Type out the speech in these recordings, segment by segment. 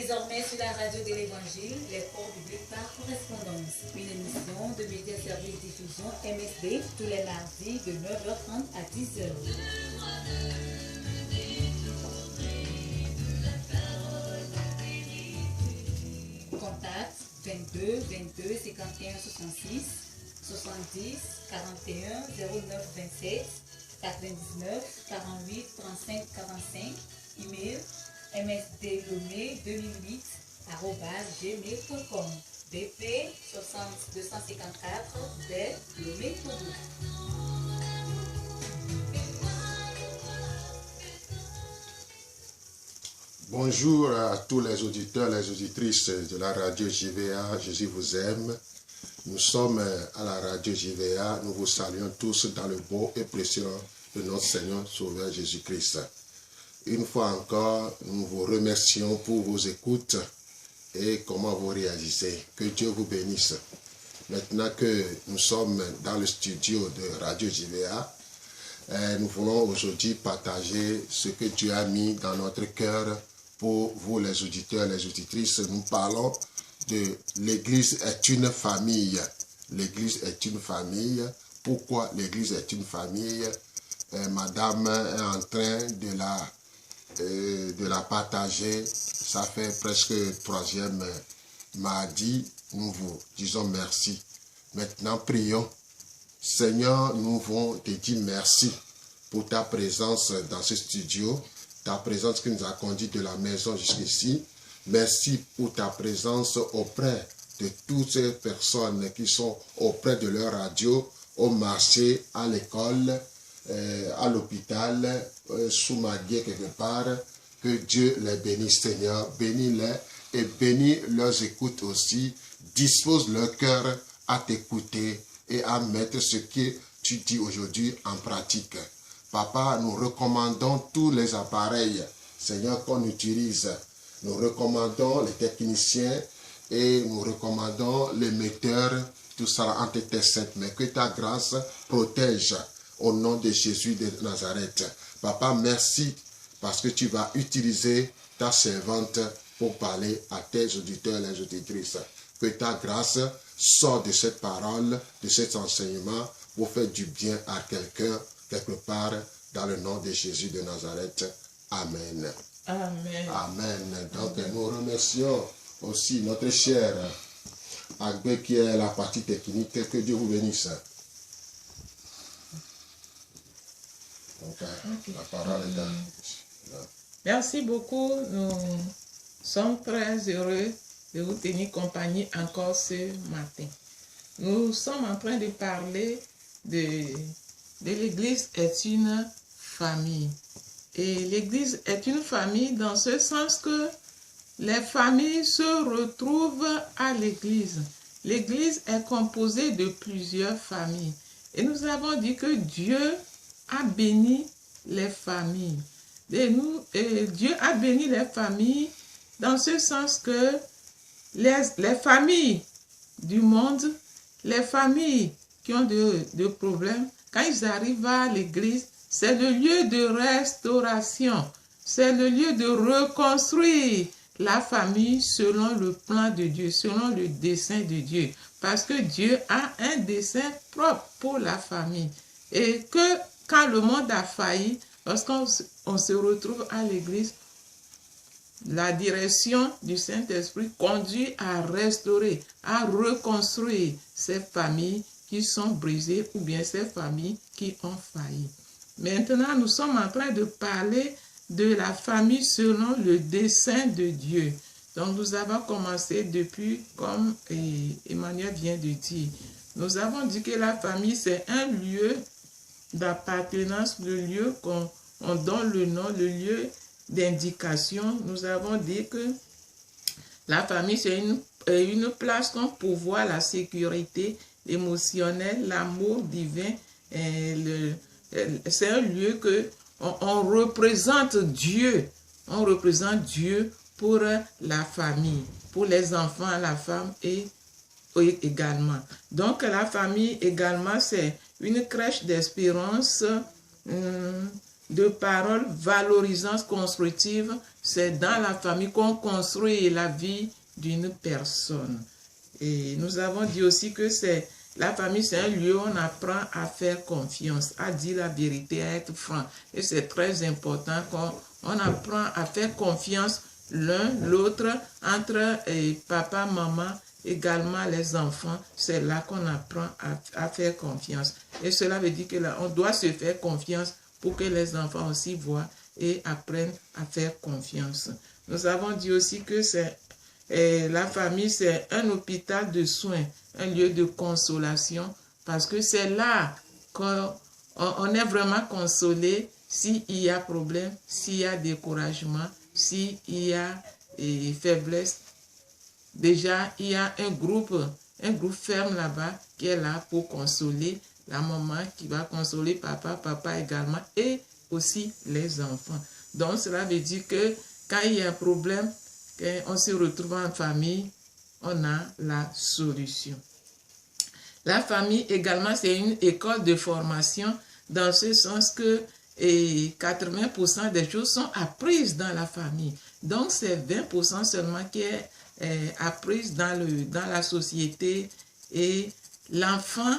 désormais sur la radio de l'Évangile, les cours bibliques par correspondance. Une émission de Média Service Diffusion MSD tous les mardis de 9h30 à 10h. Contact 22 22 51 66 70 41 09 27 99 48 35 45. Email msdlomé2008@gmail.com. BP 60254 de Lomé Togo. Bonjour à tous les auditeurs, les auditrices de la radio JVA. Jésus vous aime. Nous sommes à la radio JVA. Nous vous saluons tous dans le beau et précieux nom de notre Seigneur Sauveur Jésus-Christ. Une fois encore, nous vous remercions pour vos écoutes et comment vous réagissez. Que Dieu vous bénisse. Maintenant que nous sommes dans le studio de Radio JVA, nous voulons aujourd'hui partager ce que Dieu a mis dans notre cœur pour vous les auditeurs, les auditrices. Nous parlons de l'Église est une famille. L'Église est une famille. Pourquoi l'Église est une famille? Madame est en train de la partager. Ça fait presque le 3e mardi. Nous vous disons merci. Maintenant, prions. Seigneur, nous voulons te dire merci pour ta présence dans ce studio, ta présence qui nous a conduit de la maison jusqu'ici. Merci pour ta présence auprès de toutes ces personnes qui sont auprès de leur radio, au marché, à l'école, à l'hôpital, sous ma guée quelque part. Que Dieu les bénisse, Seigneur. Bénis-les et bénis leurs écoutes aussi. Dispose leur cœur à t'écouter et à mettre ce que tu dis aujourd'hui en pratique. Papa, nous recommandons tous les appareils, Seigneur, qu'on utilise. Nous recommandons les techniciens et nous recommandons les metteurs, tout ça entre tes saintes mains. Que ta grâce protège au nom de Jésus de Nazareth. Papa, merci parce que tu vas utiliser ta servante pour parler à tes auditeurs et les auditrices. Que ta grâce sorte de cette parole, de cet enseignement, pour faire du bien à quelqu'un, quelque part, dans le nom de Jésus de Nazareth. Amen. Amen. Amen. Donc, nous remercions aussi notre cher Agbe qui est la partie technique. Que Dieu vous bénisse. Donc, la parole est là. Merci beaucoup. Nous sommes très heureux de vous tenir compagnie encore ce matin. Nous sommes en train de parler de l'Église est une famille. Et l'Église est une famille dans ce sens que les familles se retrouvent à l'Église. L'Église est composée de plusieurs familles. Et nous avons dit que Dieu a béni les familles. Et Dieu a béni les familles dans ce sens que les familles du monde, les familles qui ont de problèmes, quand ils arrivent à l'église, c'est le lieu de restauration, c'est le lieu de reconstruire la famille selon le plan de Dieu, selon le dessein de Dieu. Parce que Dieu a un dessein propre pour la famille. Et que quand le monde a failli, lorsqu'on se retrouve à l'église, la direction du Saint-Esprit conduit à restaurer, à reconstruire ces familles qui sont brisées ou bien ces familles qui ont failli. Maintenant, nous sommes en train de parler de la famille selon le dessein de Dieu. Donc, nous avons commencé depuis, comme Emmanuel vient de dire, nous avons dit que la famille, c'est un lieu d'appartenance, le lieu qu'on donne le nom, le lieu d'indication. Nous avons dit que la famille, c'est une place qu'on pourvoit la sécurité émotionnelle, l'amour divin. C'est un lieu que on représente Dieu. On représente Dieu pour la famille, pour les enfants, la femme et également. Donc, la famille également, c'est une crèche d'espérance, de paroles valorisantes, constructives. C'est dans la famille qu'on construit la vie d'une personne. Et nous avons dit aussi que la famille, c'est un lieu où on apprend à faire confiance, à dire la vérité, à être franc. Et c'est très important qu'on apprend à faire confiance l'un l'autre, entre papa, maman, également les enfants. C'est là qu'on apprend à faire confiance. Et cela veut dire que là, on doit se faire confiance pour que les enfants aussi voient et apprennent à faire confiance. Nous avons dit aussi que la famille, c'est un hôpital de soins, un lieu de consolation, parce que c'est là qu'on est vraiment consolé s'il y a problème, s'il y a découragement, s'il y a faiblesse. Déjà, il y a un groupe ferme là-bas qui est là pour consoler la maman, qui va consoler papa également, et aussi les enfants. Donc, cela veut dire que quand il y a un problème, quand on se retrouve en famille, on a la solution. La famille également, c'est une école de formation dans ce sens que 80% des choses sont apprises dans la famille. Donc, c'est 20% seulement qui est apprise dans la société, et l'enfant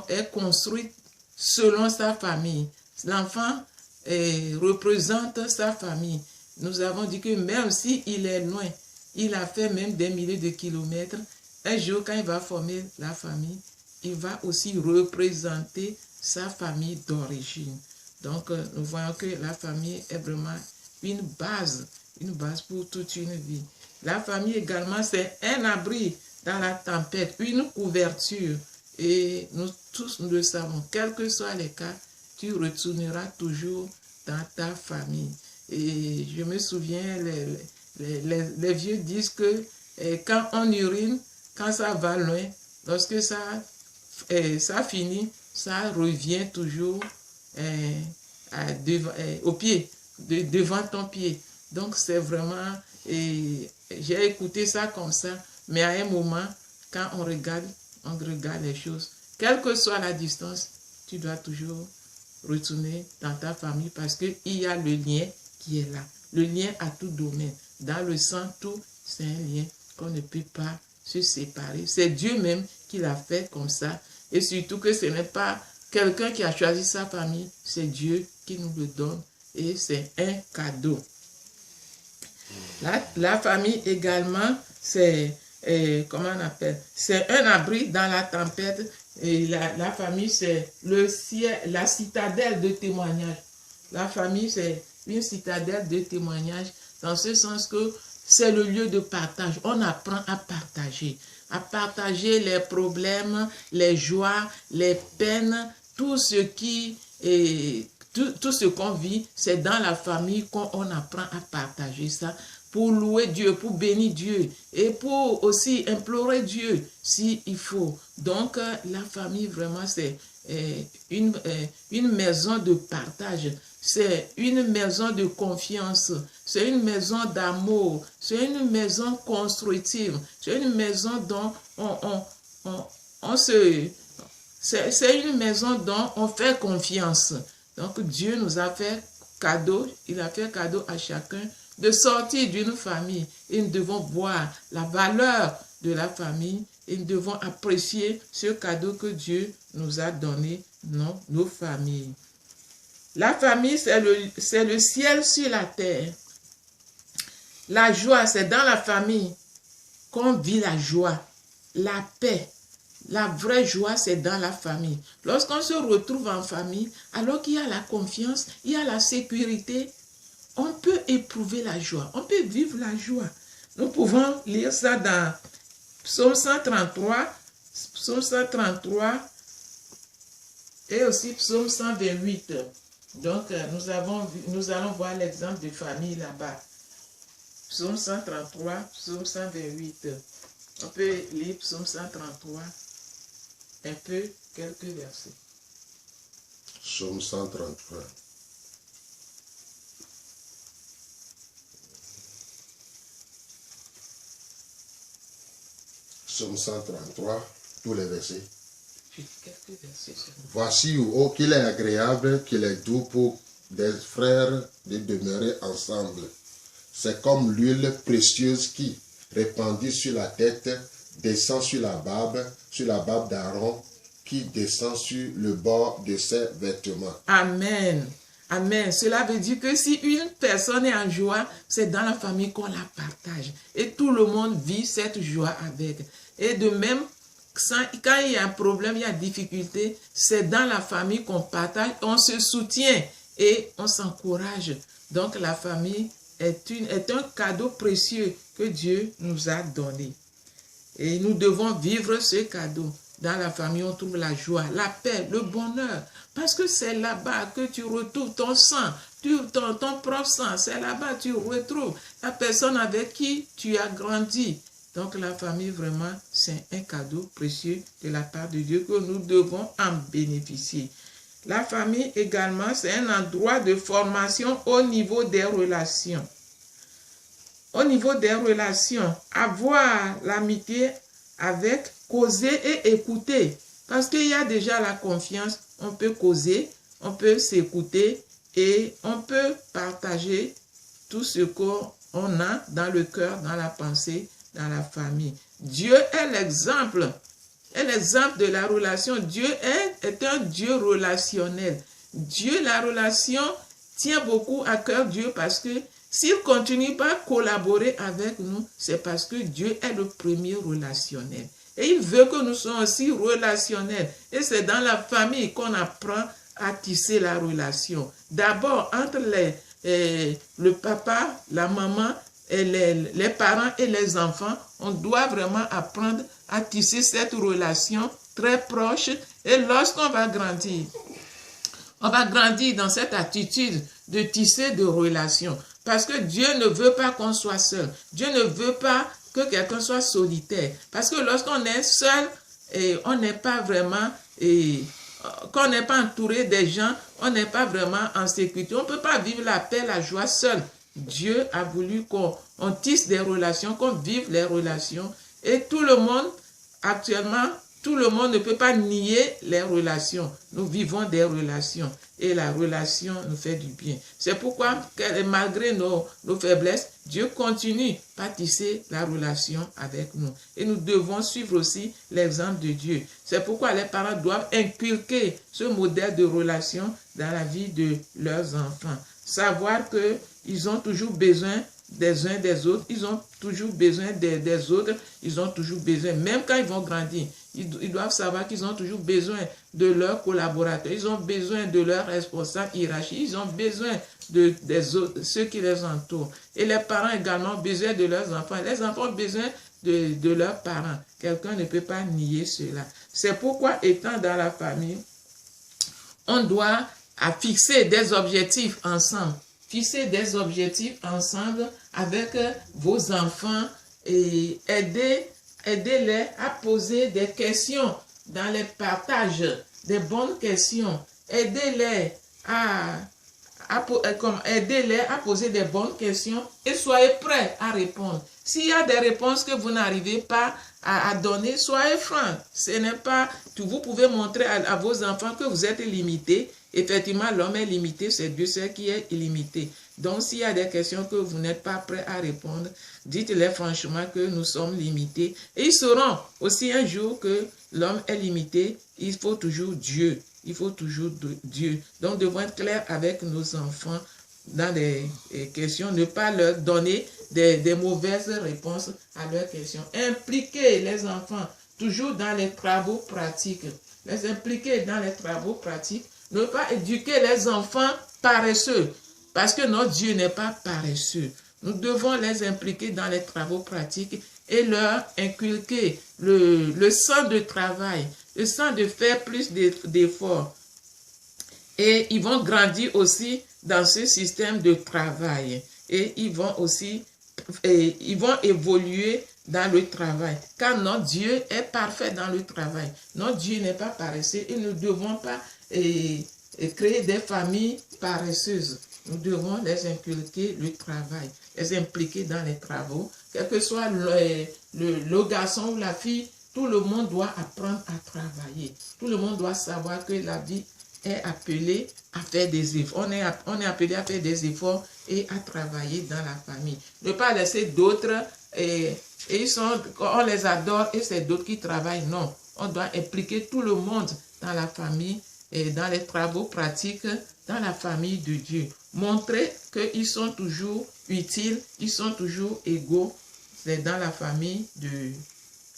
est construit selon sa famille. L'enfant représente sa famille. Nous avons dit que même s'il est loin, il a fait même des milliers de kilomètres, un jour quand il va former la famille, il va aussi représenter sa famille d'origine. Donc nous voyons que la famille est vraiment une base pour toute une vie. La famille également, c'est un abri dans la tempête, une couverture. Et nous tous, nous le savons, quels que soient les cas, tu retourneras toujours dans ta famille. Et je me souviens, les vieux disent que quand on urine, quand ça va loin, lorsque ça finit, ça revient toujours au pied, devant ton pied. Donc c'est vraiment, j'ai écouté ça comme ça, mais à un moment, quand on regarde les choses, quelle que soit la distance, tu dois toujours retourner dans ta famille parce qu'il y a le lien qui est là. Le lien à tout domaine. Dans le sang, tout, c'est un lien qu'on ne peut pas se séparer. C'est Dieu même qui l'a fait comme ça. Et surtout que ce n'est pas quelqu'un qui a choisi sa famille, c'est Dieu qui nous le donne. Et c'est un cadeau. La famille également, c'est, comment on appelle? C'est un abri dans la tempête. Et la famille, c'est le ciel, la citadelle de témoignage. La famille, c'est une citadelle de témoignage, dans ce sens que c'est le lieu de partage. On apprend à partager les problèmes, les joies, les peines, tout ce qu'on vit, c'est dans la famille qu'on apprend à partager ça, pour louer Dieu, pour bénir Dieu, et pour aussi implorer Dieu s'il faut. Donc, la famille, vraiment, c'est une maison de partage. C'est une maison de confiance, c'est une maison d'amour, c'est une maison constructive, c'est une maison dont c'est une maison dont on fait confiance. Donc Dieu nous a fait cadeau, il a fait cadeau à chacun de sortir d'une famille. Et nous devons voir la valeur de la famille et nous devons apprécier ce cadeau que Dieu nous a donné, nos familles. La famille, c'est le ciel sur la terre. La joie, c'est dans la famille qu'on vit la joie, la paix. La vraie joie, c'est dans la famille. Lorsqu'on se retrouve en famille, alors qu'il y a la confiance, il y a la sécurité, on peut éprouver la joie, on peut vivre la joie. Nous pouvons lire ça dans Psaume 133 et aussi Psaume 128. Donc, nous allons voir l'exemple de famille là-bas. Psaume 133, Psaume 128. On peut lire Psaume 133, un peu, quelques versets. Psaume 133. Psaume 133, tous les versets. Quelques versets seulement. Voici, oh, qu'il est agréable, qu'il est doux pour des frères de demeurer ensemble. C'est comme l'huile précieuse qui, répandue sur la tête, descend sur la barbe d'Aaron, qui descend sur le bord de ses vêtements. Amen. Amen. Cela veut dire que si une personne est en joie, c'est dans la famille qu'on la partage. Et tout le monde vit cette joie avec. Et de même, quand il y a un problème, il y a difficulté, c'est dans la famille qu'on partage, on se soutient et on s'encourage. Donc la famille est un cadeau précieux que Dieu nous a donné. Et nous devons vivre ce cadeau. Dans la famille, on trouve la joie, la paix, le bonheur. Parce que c'est là-bas que tu retrouves ton sang, ton propre sang. C'est là-bas que tu retrouves la personne avec qui tu as grandi. Donc la famille, vraiment, c'est un cadeau précieux de la part de Dieu que nous devons en bénéficier. La famille également, c'est un endroit de formation au niveau des relations. Au niveau des relations, avoir l'amitié avec, causer et écouter. Parce qu'il y a déjà la confiance, on peut causer, on peut s'écouter et on peut partager tout ce qu'on a dans le cœur, dans la pensée, dans la famille. Dieu est l'exemple de la relation. Dieu est un Dieu relationnel. Dieu, la relation, tient beaucoup à cœur Dieu parce que s'il continue pas à collaborer avec nous, c'est parce que Dieu est le premier relationnel. Et il veut que nous soyons aussi relationnels. Et c'est dans la famille qu'on apprend à tisser la relation. D'abord, entre le papa, la maman, et les parents et les enfants, on doit vraiment apprendre à tisser cette relation très proche. Et lorsqu'on va grandir, on va grandir dans cette attitude de tisser de relations. Parce que Dieu ne veut pas qu'on soit seul. Dieu ne veut pas que quelqu'un soit solitaire. Parce que lorsqu'on est seul, on n'est pas vraiment, qu'on n'est pas entouré des gens, on n'est pas vraiment en sécurité. On ne peut pas vivre la paix, la joie seul. Dieu a voulu qu'on tisse des relations, qu'on vive les relations. Et tout le monde, actuellement, tout le monde ne peut pas nier les relations. Nous vivons des relations. Et la relation nous fait du bien. C'est pourquoi, malgré nos faiblesses, Dieu continue à tisser la relation avec nous. Et nous devons suivre aussi l'exemple de Dieu. C'est pourquoi les parents doivent inculquer ce modèle de relation dans la vie de leurs enfants. Savoir qu'ils ont toujours besoin des uns des autres, ils ont toujours besoin des autres, ils ont toujours besoin, même quand ils vont grandir, ils doivent savoir qu'ils ont toujours besoin de leurs collaborateurs, ils ont besoin de leurs responsables hiérarchiques, ils ont besoin des autres, ceux qui les entourent. Et les parents également ont besoin de leurs enfants, les enfants ont besoin de leurs parents. Quelqu'un ne peut pas nier cela. C'est pourquoi, étant dans la famille, on doit fixer des objectifs ensemble. Fixer des objectifs ensemble avec vos enfants et aider-les à poser des questions dans les partages, des bonnes questions. Aider-les à poser des bonnes questions et soyez prêts à répondre. S'il y a des réponses que vous n'arrivez pas à donner, soyez francs. Ce n'est pas, vous pouvez montrer à vos enfants que vous êtes limités. Effectivement, l'homme est limité, c'est Dieu seul qui est illimité. Donc, s'il y a des questions que vous n'êtes pas prêts à répondre, dites-les franchement que nous sommes limités. Et ils sauront aussi un jour que l'homme est limité, il faut toujours Dieu. Il faut toujours Dieu. Donc, nous devons être clairs avec nos enfants dans les questions, ne pas leur donner des mauvaises réponses à leurs questions. Impliquer les enfants toujours dans les travaux pratiques. Les impliquer dans les travaux pratiques. Ne pas éduquer les enfants paresseux. Parce que notre Dieu n'est pas paresseux. Nous devons les impliquer dans les travaux pratiques et leur inculquer le sens de travail, le sens de faire plus d'efforts. Et ils vont grandir aussi dans ce système de travail. Et ils vont évoluer dans le travail. Car notre Dieu est parfait dans le travail. Notre Dieu n'est pas paresseux et nous ne devons pas créer des familles paresseuses. Nous devons les inculquer le travail, les impliquer dans les travaux. Quel que soit le garçon ou la fille, tout le monde doit apprendre à travailler. Tout le monde doit savoir que la vie est appelé à faire des efforts. On est appelé à faire des efforts et à travailler dans la famille. Ne pas laisser d'autres et on les adore et c'est d'autres qui travaillent. Non, on doit impliquer tout le monde dans la famille et dans les travaux pratiques dans la famille de Dieu. Montrer qu'ils sont toujours utiles, ils sont toujours égaux dans la famille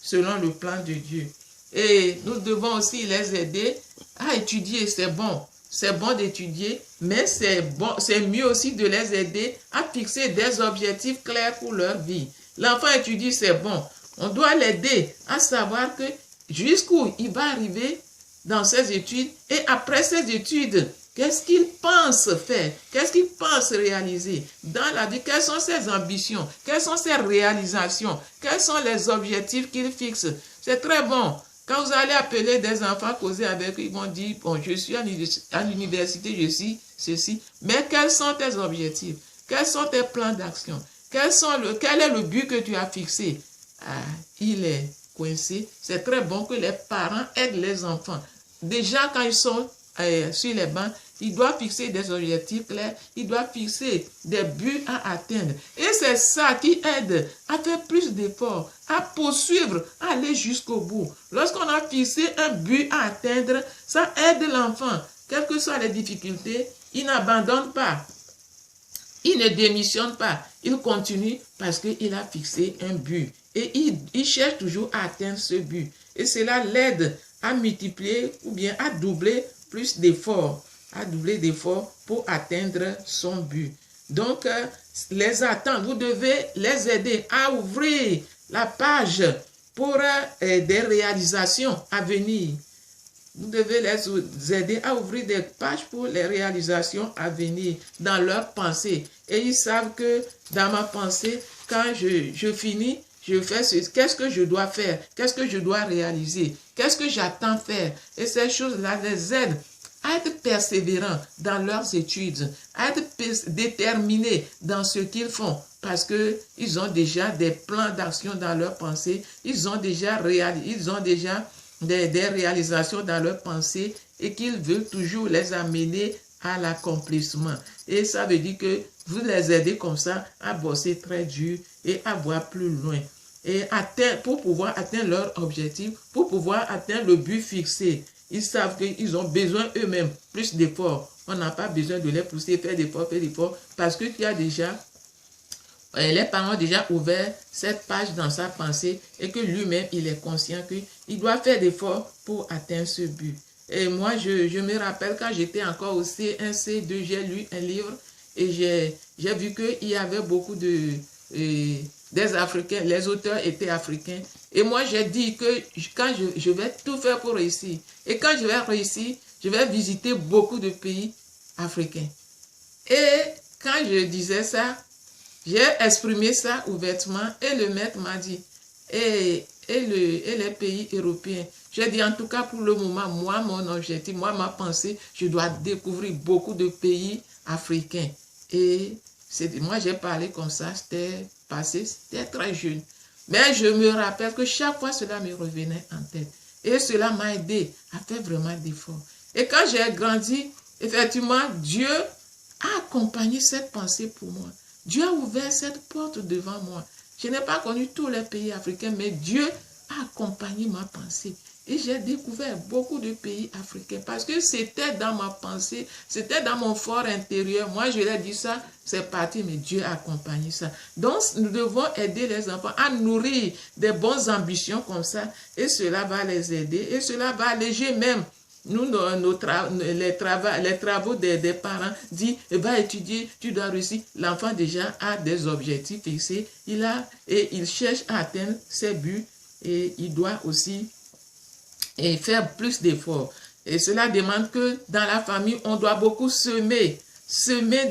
selon le plan de Dieu. Et nous devons aussi les aider à étudier. C'est bon d'étudier, mais c'est mieux aussi de les aider à fixer des objectifs clairs pour leur vie. L'enfant étudie, c'est bon. On doit l'aider à savoir que jusqu'où il va arriver dans ses études et après ses études, qu'est-ce qu'il pense faire? Qu'est-ce qu'il pense réaliser dans la vie? Quelles sont ses ambitions? Quelles sont ses réalisations? Quels sont les objectifs qu'il fixe? C'est très bon. Quand vous allez appeler des enfants, causer avec eux, ils vont dire, bon, je suis à l'université, je suis ceci. Mais quels sont tes objectifs? Quels sont tes plans d'action? Quel est le but que tu as fixé? Il est coincé. C'est très bon que les parents aident les enfants. Déjà, quand ils sont sur les bancs, ils doivent fixer des objectifs clairs, ils doivent fixer des buts à atteindre. Et c'est ça qui aide à faire plus d'efforts, à poursuivre, à aller jusqu'au bout. Lorsqu'on a fixé un but à atteindre, ça aide l'enfant. Quelles que soient les difficultés, il n'abandonne pas. Il ne démissionne pas. Il continue parce qu'il a fixé un but. Et il cherche toujours à atteindre ce but. Et cela l'aide à multiplier ou bien à doubler plus d'efforts. À doubler d'efforts pour atteindre son but. Donc, les attendre, vous devez les aider à ouvrir la page pour des réalisations à venir. Vous devez les aider à ouvrir des pages pour les réalisations à venir dans leurs pensées. Et ils savent que dans ma pensée, quand je finis, je fais qu'est-ce que je dois faire? Qu'est-ce que je dois réaliser? Qu'est-ce que j'attends faire? Et ces choses-là les aident à être persévérants dans leurs études, à être déterminés dans ce qu'ils font, parce qu'ils ont déjà des plans d'action dans leurs pensées, ils ont déjà des réalisations dans leurs pensées et qu'ils veulent toujours les amener à l'accomplissement. Et ça veut dire que vous les aidez comme ça à bosser très dur et à voir plus loin. Et pour pouvoir atteindre leur objectif, pour pouvoir atteindre le but fixé. Ils savent qu'ils ont besoin eux-mêmes plus d'efforts. On n'a pas besoin de les pousser, faire d'efforts, parce que il y a déjà, les parents ont déjà ouvert cette page dans sa pensée et que lui-même, il est conscient qu'il doit faire d'efforts pour atteindre ce but. Et moi, je me rappelle quand j'étais encore au C1, C2, j'ai lu un livre et j'ai vu qu'il y avait beaucoup des Africains, les auteurs étaient africains. Et moi, j'ai dit que quand je vais tout faire pour réussir. Et quand je vais réussir, je vais visiter beaucoup de pays africains. Et quand je disais ça, j'ai exprimé ça ouvertement et le maître m'a dit, et les pays européens, j'ai dit en tout cas pour le moment, moi, mon objectif, moi, ma pensée, je dois découvrir beaucoup de pays africains. Et moi, j'ai parlé comme ça, c'était très jeune. Mais je me rappelle que chaque fois, cela me revenait en tête. Et cela m'a aidé à faire vraiment d'efforts. Et quand j'ai grandi, effectivement, Dieu a accompagné cette pensée pour moi. Dieu a ouvert cette porte devant moi. Je n'ai pas connu tous les pays africains, mais Dieu a accompagné ma pensée. Et j'ai découvert beaucoup de pays africains parce que c'était dans ma pensée, c'était dans mon fort intérieur. Moi, je l'ai dit ça, c'est parti, mais Dieu a accompagné ça. Donc, nous devons aider les enfants à nourrir des bonnes ambitions comme ça et cela va les aider et cela va alléger même les travaux des parents. Dit, va étudier, tu dois réussir. L'enfant déjà a des objectifs fixés, il cherche à atteindre ses buts et il doit aussi et faire plus d'efforts. Et cela demande que dans la famille, on doit beaucoup semer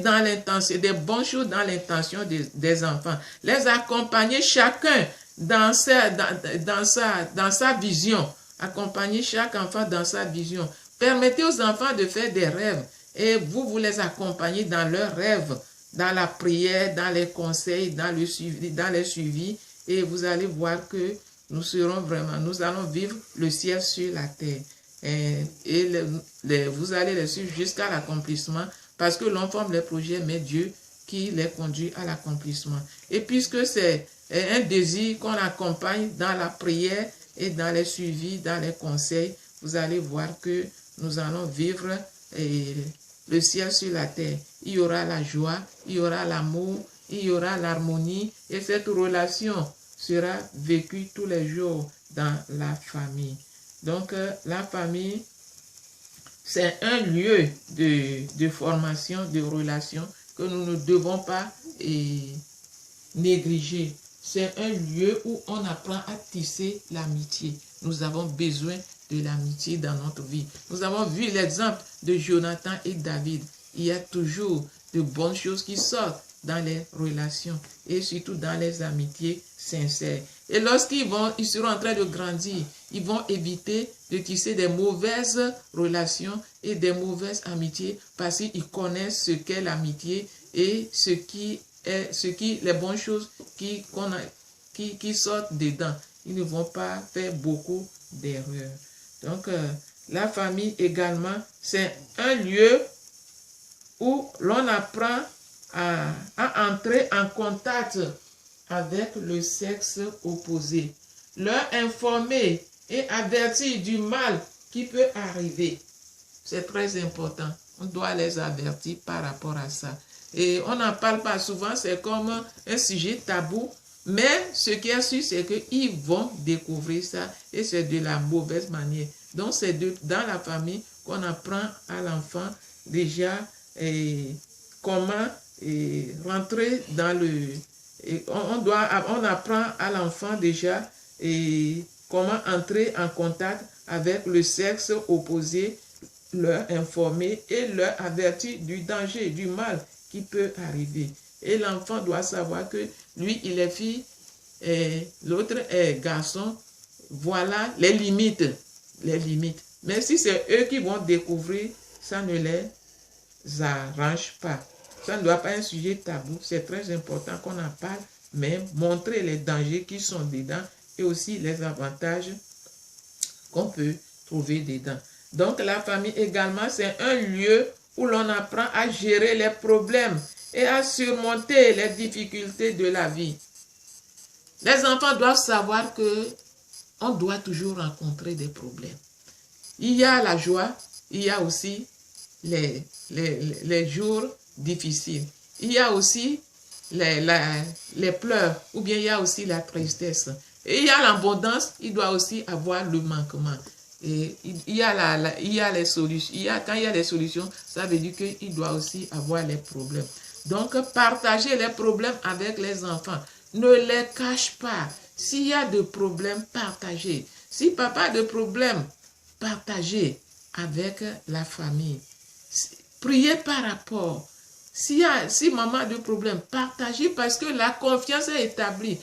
dans l'intention, des bonnes choses dans l'intention des enfants. Les accompagner chacun dans sa vision. Accompagner chaque enfant dans sa vision. Permettez aux enfants de faire des rêves. Et vous les accompagnez dans leurs rêves, dans la prière, dans les conseils, dans les suivis. Et vous allez voir que nous allons vivre le ciel sur la terre. vous allez les suivre jusqu'à l'accomplissement parce que l'on forme les projets, mais Dieu qui les conduit à l'accomplissement. Et puisque c'est un désir qu'on accompagne dans la prière et dans les suivis, dans les conseils, vous allez voir que nous allons vivre le ciel sur la terre. Il y aura la joie, il y aura l'amour, il y aura l'harmonie et cette relation sera vécue tous les jours dans la famille. Donc, la famille, c'est un lieu de formation, de relation que nous ne devons pas négliger. C'est un lieu où on apprend à tisser l'amitié. Nous avons besoin de l'amitié dans notre vie. Nous avons vu l'exemple de Jonathan et David. Il y a toujours de bonnes choses qui sortent dans les relations et surtout dans les amitiés sincères. Et lorsqu'ils seront en train de grandir, ils vont éviter de tisser des mauvaises relations et des mauvaises amitiés parce qu'ils connaissent ce qu'est l'amitié et les bonnes choses qui sortent dedans. Ils ne vont pas faire beaucoup d'erreurs. Donc, la famille également, c'est un lieu où l'on apprend à entrer en contact avec le sexe opposé, leur informer et avertir du mal qui peut arriver. C'est très important. On doit les avertir par rapport à ça. Et on n'en parle pas souvent, c'est comme un sujet tabou, mais ce qui est sûr, c'est qu'ils vont découvrir ça et c'est de la mauvaise manière. Donc, c'est dans la famille qu'on apprend à l'enfant déjà comment rentrer dans le... On apprend à l'enfant déjà comment entrer en contact avec le sexe opposé, leur informer et leur avertir du danger, du mal qui peut arriver. Et l'enfant doit savoir que lui, il est fille et l'autre est garçon. Voilà les limites. Les limites. Mais si c'est eux qui vont découvrir, ça ne les arrange pas. Ça ne doit pas être un sujet tabou. C'est très important qu'on en parle, mais montrer les dangers qui sont dedans et aussi les avantages qu'on peut trouver dedans. Donc, la famille également, c'est un lieu où l'on apprend à gérer les problèmes et à surmonter les difficultés de la vie. Les enfants doivent savoir que on doit toujours rencontrer des problèmes. Il y a la joie, il y a aussi les jours difficiles. Il y a aussi les pleurs, ou bien il y a aussi la tristesse. Et il y a l'abondance, il doit aussi avoir le manquement. Et il y a les solutions. Quand il y a les solutions, ça veut dire qu'il doit aussi avoir les problèmes. Donc, partager les problèmes avec les enfants. Ne les cache pas. S'il y a des problèmes, partagez. Si papa a des problèmes, partagez avec la famille. Priez par rapport. Si maman a des problèmes, partagez parce que la confiance est établie.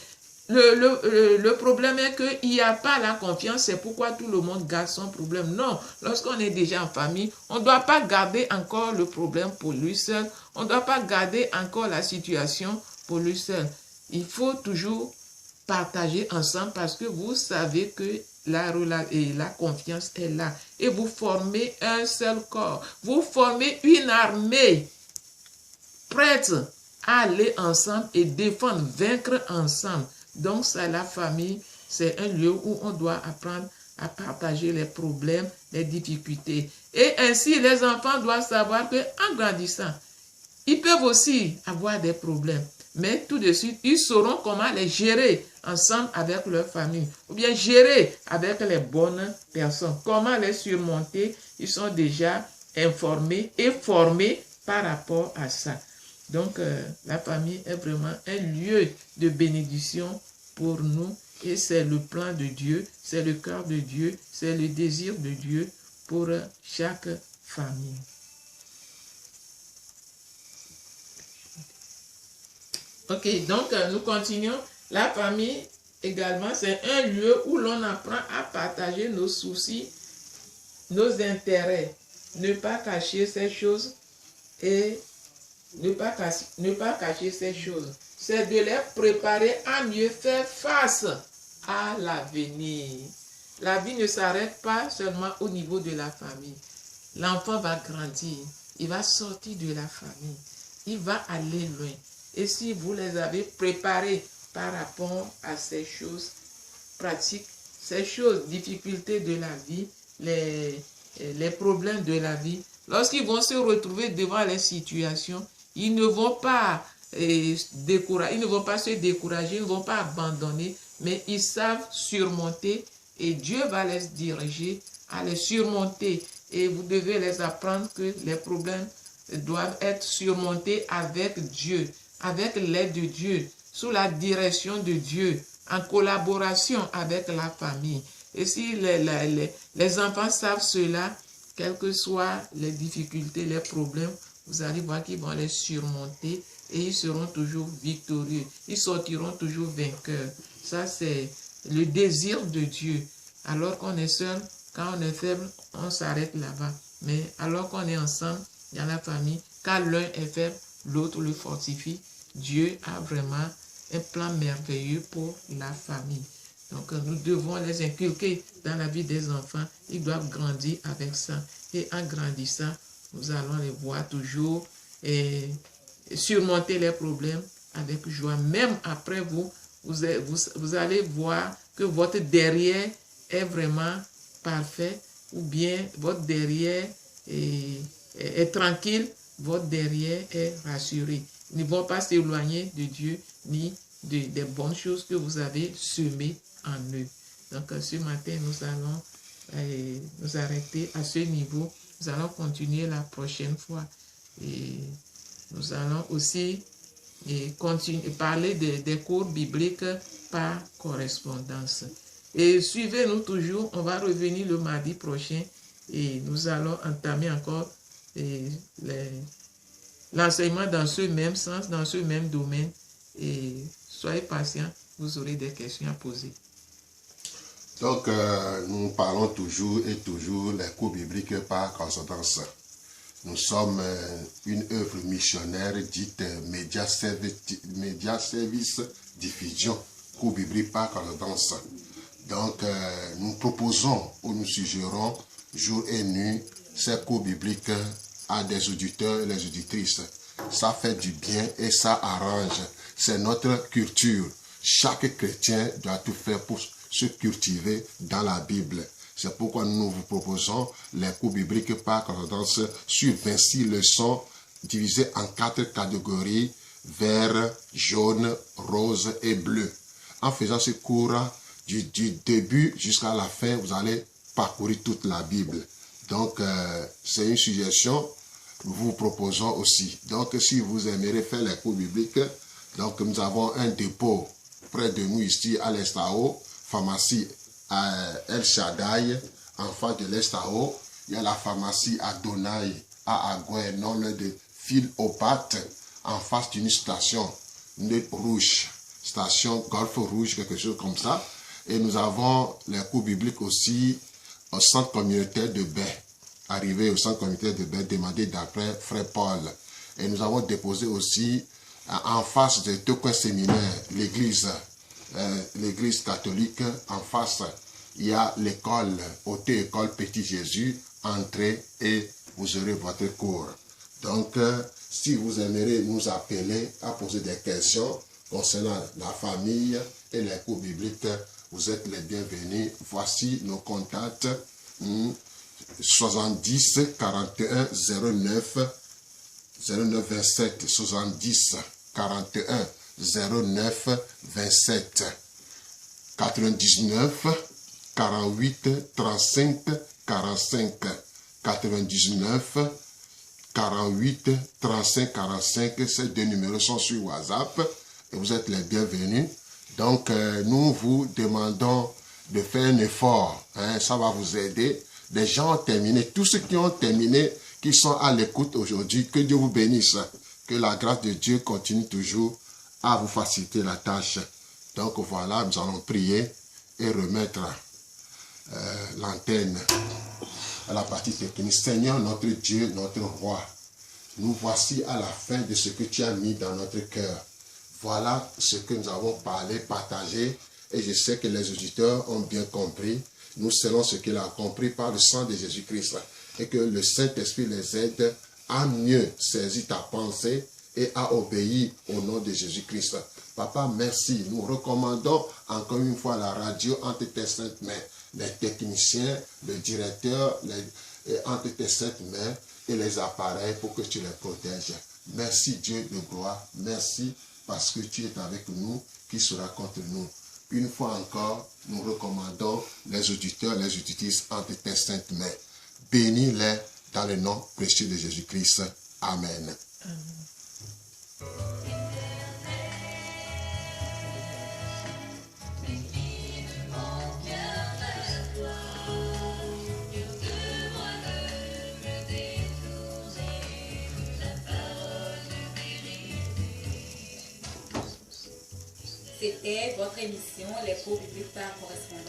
Le problème est qu'il n'y a pas la confiance, c'est pourquoi tout le monde garde son problème. Non, lorsqu'on est déjà en famille, on ne doit pas garder encore le problème pour lui seul. On ne doit pas garder encore la situation pour lui seul. Il faut toujours partager ensemble parce que vous savez que la confiance est là. Et vous formez un seul corps. Vous formez une armée prête à aller ensemble et défendre, vaincre ensemble. Donc, c'est la famille, c'est un lieu où on doit apprendre à partager les problèmes, les difficultés. Et ainsi, les enfants doivent savoir qu'en grandissant, ils peuvent aussi avoir des problèmes. Mais tout de suite, ils sauront comment les gérer ensemble avec leur famille. Ou bien gérer avec les bonnes personnes. Comment les surmonter. Ils sont déjà informés et formés par rapport à ça. Donc, la famille est vraiment un lieu de bénédiction pour nous. Et c'est le plan de Dieu, c'est le cœur de Dieu, c'est le désir de Dieu pour chaque famille. Ok, donc nous continuons. La famille également, c'est un lieu où l'on apprend à partager nos soucis, nos intérêts. Ne pas cacher ces choses et ne pas cacher ces choses. C'est de les préparer à mieux faire face à l'avenir. la vie ne s'arrête pas seulement au niveau de la famille. L'enfant va grandir, il va sortir de la famille, il va aller loin. Et si vous les avez préparés par rapport à ces choses pratiques, ces choses, difficultés de la vie, les problèmes de la vie, lorsqu'ils vont se retrouver devant les situations, ils ne vont pas se décourager, ils ne vont pas abandonner, mais ils savent surmonter et Dieu va les diriger à les surmonter. Et vous devez les apprendre que les problèmes doivent être surmontés avec Dieu, avec l'aide de Dieu, sous la direction de Dieu, en collaboration avec la famille. Et si les enfants savent cela, quelles que soient les difficultés, les problèmes, vous allez voir qu'ils vont les surmonter et ils seront toujours victorieux. Ils sortiront toujours vainqueurs. Ça, c'est le désir de Dieu. Alors qu'on est seul, quand on est faible, on s'arrête là-bas. Mais alors qu'on est ensemble, dans la famille, quand l'un est faible, l'autre le fortifie. Dieu a vraiment un plan merveilleux pour la famille. Donc, nous devons les inculquer dans la vie des enfants. Ils doivent grandir avec ça. Et en grandissant, nous allons les voir toujours et surmonter les problèmes avec joie. Même après vous allez voir que votre derrière est vraiment parfait ou bien votre derrière est tranquille, votre derrière est rassuré. Ils ne vont pas s'éloigner de Dieu ni des bonnes choses que vous avez semées en eux. Donc ce matin, nous allons nous arrêter à ce niveau. Nous allons continuer la prochaine fois. Et nous allons aussi parler des cours bibliques par correspondance. Et suivez-nous toujours. On va revenir le mardi prochain et nous allons entamer encore l'enseignement dans ce même sens, dans ce même domaine. Et soyez patients, vous aurez des questions à poser. Donc, nous parlons toujours les cours bibliques par correspondance. Nous sommes une œuvre missionnaire dite Média Service Diffusion, cours bibliques par correspondance. Donc, nous proposons ou nous suggérons jour et nuit ces cours bibliques à des auditeurs et les auditrices. Ça fait du bien et ça arrange. C'est notre culture. Chaque chrétien doit tout faire pour se cultiver dans la Bible. C'est pourquoi nous vous proposons les cours bibliques par correspondance sur 26 leçons divisées en 4 catégories, vert, jaune, rose et bleu. En faisant ce cours, du début jusqu'à la fin, vous allez parcourir toute la Bible. Donc, c'est une suggestion. Nous vous proposons aussi. Donc, si vous aimeriez faire les cours bibliques, donc nous avons un dépôt près de nous ici à l'Estao, pharmacie à El Shaddai, en face de l'Estao. Il y a la pharmacie à Donai, à Agouin, non loin de Philopathe, en face d'une station rouge, station Golfe Rouge, quelque chose comme ça. Et nous avons les cours bibliques aussi au centre communautaire de Baie. Arrivé au centre communautaire de Baie, demandé d'après Frère Paul. Et nous avons déposé aussi en face de Tokyo Séminaire, l'église catholique. En face, il y a l'école, auto-école Petit Jésus. Entrez et vous aurez votre cours. Donc, si vous aimeriez nous appeler à poser des questions concernant la famille et les cours bibliques, vous êtes les bienvenus. Voici nos contacts. 70 41 09 27 70 41 09 27 99 48 35 45 99 48 35 45. Ces deux numéros sont sur WhatsApp et vous êtes les bienvenus. Donc, nous vous demandons de faire un effort. Ça va vous aider. Les gens ont terminé. Tous ceux qui ont terminé, qui sont à l'écoute aujourd'hui, que Dieu vous bénisse. Que la grâce de Dieu continue toujours à vous faciliter la tâche. Donc voilà, nous allons prier et remettre l'antenne à la partie technique. Seigneur, notre Dieu, notre roi, nous voici à la fin de ce que tu as mis dans notre cœur. Voilà ce que nous avons parlé, partagé, et je sais que les auditeurs ont bien compris. nous scellons ce qu'il a compris par le sang de Jésus-Christ et que le Saint-Esprit les aide à mieux saisir ta pensée et à obéir au nom de Jésus-Christ. Papa, merci. Nous recommandons encore une fois la radio entre tes saintes mains. Les techniciens, le directeur, entre tes saintes mains et les appareils pour que tu les protèges. Merci Dieu de gloire. Merci parce que tu es avec nous, qui sera contre nous. Une fois encore, nous recommandons les auditeurs, les auditrices entre tes saintes mains. Bénis-les dans le nom précieux de Jésus-Christ. Amen. Amen. C'était votre émission Les cours bibliques par correspondance.